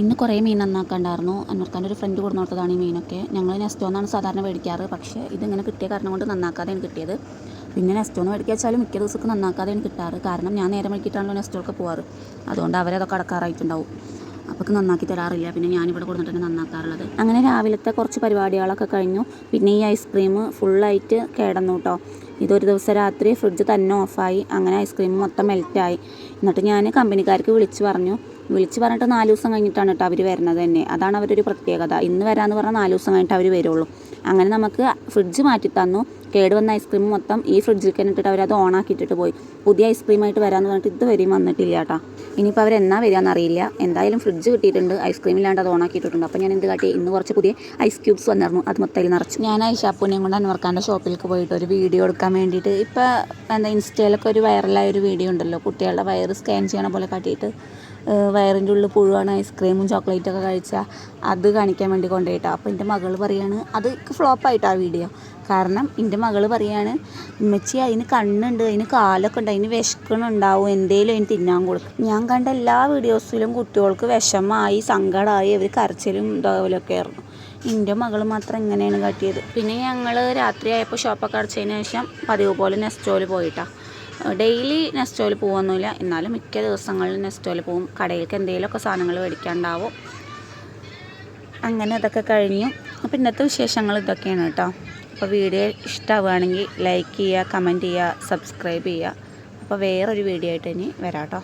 ഇന്ന് കുറേ മീൻ നന്നാക്കാണ്ടായിരുന്നു. അന്വർക്കാൻ്റെ ഒരു ഫ്രണ്ട് കൊടുന്നു കൊടുത്തതാണ് ഈ മീനൊക്കെ. ഞങ്ങൾ നെസ്റ്റോന്നാണ് സാധാരണ മേടിക്കാറ്, പക്ഷേ ഇതിങ്ങനെ കിട്ടിയ കാരണം കൊണ്ട് നന്നാക്കാതെയാണ് കിട്ടിയത്. പിന്നെ നെസ്റ്റോന്ന് മേടിക്കുക വെച്ചാലും മിക്ക ദിവസമൊക്കെ നന്നാക്കാതെയാണ് കിട്ടാറ്. കാരണം ഞാൻ നേരെ മേടിക്കിട്ടാണല്ലോ നെസ്റ്റോർക്ക് പോവാറ്. അതുകൊണ്ട് അവരതൊക്കെ അടക്കാറായിട്ടുണ്ടാവും. അപ്പോൾ നന്നാക്കി തരാറില്ല. പിന്നെ ഞാനിവിടെ കൊടുത്തിട്ട് നന്നാക്കാറുള്ളത്. അങ്ങനെ രാവിലത്തെ കുറച്ച് പരിപാടികളൊക്കെ കഴിഞ്ഞു. പിന്നെ ഈ ഐസ്ക്രീം ഫുള്ളായിട്ട് കേടന്നു കേട്ടോ. ഇതൊരു ദിവസം രാത്രി ഫ്രിഡ്ജ് തന്നെ ഓഫായി. അങ്ങനെ ഐസ്ക്രീം മൊത്തം മെൽറ്റായി. എന്നിട്ട് ഞാൻ കമ്പനിക്കാർക്ക് വിളിച്ച് പറഞ്ഞിട്ട് 4 ദിവസം കഴിഞ്ഞിട്ടാണ് കേട്ടോ അവർ വരുന്നത് തന്നെ. അതാണ് അവരൊരു പ്രത്യേകത. ഇന്ന് വരാമെന്ന് പറഞ്ഞാൽ 4 ദിവസം കഴിഞ്ഞിട്ട് അവർ വരുള്ളൂ. അങ്ങനെ നമുക്ക് ഫ്രിഡ്ജ് മാറ്റി തന്നു. കേടുവന്ന ഐസ്ക്രീം മൊത്തം ഈ ഫ്രിഡ്ജിൽ ഇട്ടിട്ട് അവരത് ഓണാക്കിയിട്ടിട്ട് പോയി. പുതിയ ഐസ്ക്രീമായിട്ട് വരാമെന്ന് പറഞ്ഞിട്ട് ഇതുവരെയും വന്നിട്ടില്ല കേട്ടോ. ഇനിയിപ്പോൾ അവരെന്നാ വരികയെന്നറിയില്ല. എന്തായാലും ഫ്രിഡ്ജ് കിട്ടിയിട്ടുണ്ട്, ഐസ്ക്രീം ഇല്ലാണ്ട് അത് ഓണാക്കിയിട്ടുണ്ട്. അപ്പോൾ ഞാൻ എന്ത് കാട്ടി, ഇന്ന് കുറച്ച് പുതിയ ഐസ് ക്യൂബ്സ് വന്നിരുന്നു. അത് മൊത്തം നിറച്ചു. ഞാൻ ഐഷാപ്പൂനെയും കൊണ്ട് അൻവർക്കാൻ്റെ ഷോപ്പിലേക്ക് പോയിട്ട് ഒരു വീഡിയോ എടുക്കാൻ വേണ്ടിയിട്ട്, ഇപ്പോൾ ഇൻസ്റ്റയിലൊക്കെ ഒരു വൈറലായ ഒരു വീഡിയോ ഉണ്ടല്ലോ, കുട്ടികളുടെ വയറ് സ്കാൻ ചെയ്യണ പോലെ കാട്ടിയിട്ട് വയറിൻ്റെ ഉള്ളിൽ പുഴുവാണ് ഐസ്ക്രീമും ചോക്ലേറ്റൊക്കെ കഴിച്ചാൽ അത് കാണിക്കാൻ വേണ്ടി കൊണ്ടുപോയിട്ടാണ്. അപ്പോൾ എൻ്റെ മകൾ പറയാണ്, അത് ഫ്ലോപ്പായിട്ടാണ് ആ വീഡിയോ. കാരണം എൻ്റെ മകൾ പറയാണ്, ഉമ്മച്ചി അതിന് കണ്ണുണ്ട്, അതിന് കാലൊക്കെ ഉണ്ട്, അതിന് വിശക്കണുണ്ടാവും, എന്തേലും അതിന് തിന്നാൻ കൊടുക്കും. ഞാൻ കണ്ട എല്ലാ വീഡിയോസിലും കുട്ടികൾക്ക് വിഷമായി, സങ്കടമായി, അവർ കരച്ചിലും ഇതേപോലെയൊക്കെ ആയിരുന്നു. എൻ്റെ മകൾ മാത്രം ഇങ്ങനെയാണ് കാട്ടിയത്. പിന്നെ ഞങ്ങൾ രാത്രിയായപ്പോൾ ഷോപ്പൊക്കെ അടച്ചതിന് ശേഷം പതിവ് പോലെ നെസ്റ്റോയിൽ പോയിട്ടാണ്. ഡെയിലി നെസ്റ്റോയിൽ പോകുമൊന്നുമില്ല, എന്നാലും മിക്ക ദിവസങ്ങളിലും നെസ്റ്റോയിൽ പോകും. കടയിലേക്ക് എന്തെങ്കിലുമൊക്കെ സാധനങ്ങൾ മേടിക്കാനുണ്ടാവും. അങ്ങനെ അതൊക്കെ കഴിഞ്ഞു. അപ്പോൾ ഇന്നത്തെ വിശേഷങ്ങൾ ഇതൊക്കെയാണ് കേട്ടോ. അപ്പോൾ വീഡിയോ ഇഷ്ടമാവുകയാണെങ്കിൽ ലൈക്ക് ചെയ്യുക, കമൻറ്റ് ചെയ്യുക, സബ്സ്ക്രൈബ് ചെയ്യുക. അപ്പോൾ വേറൊരു വീഡിയോ ആയിട്ട് ഇനി വരാം കേട്ടോ.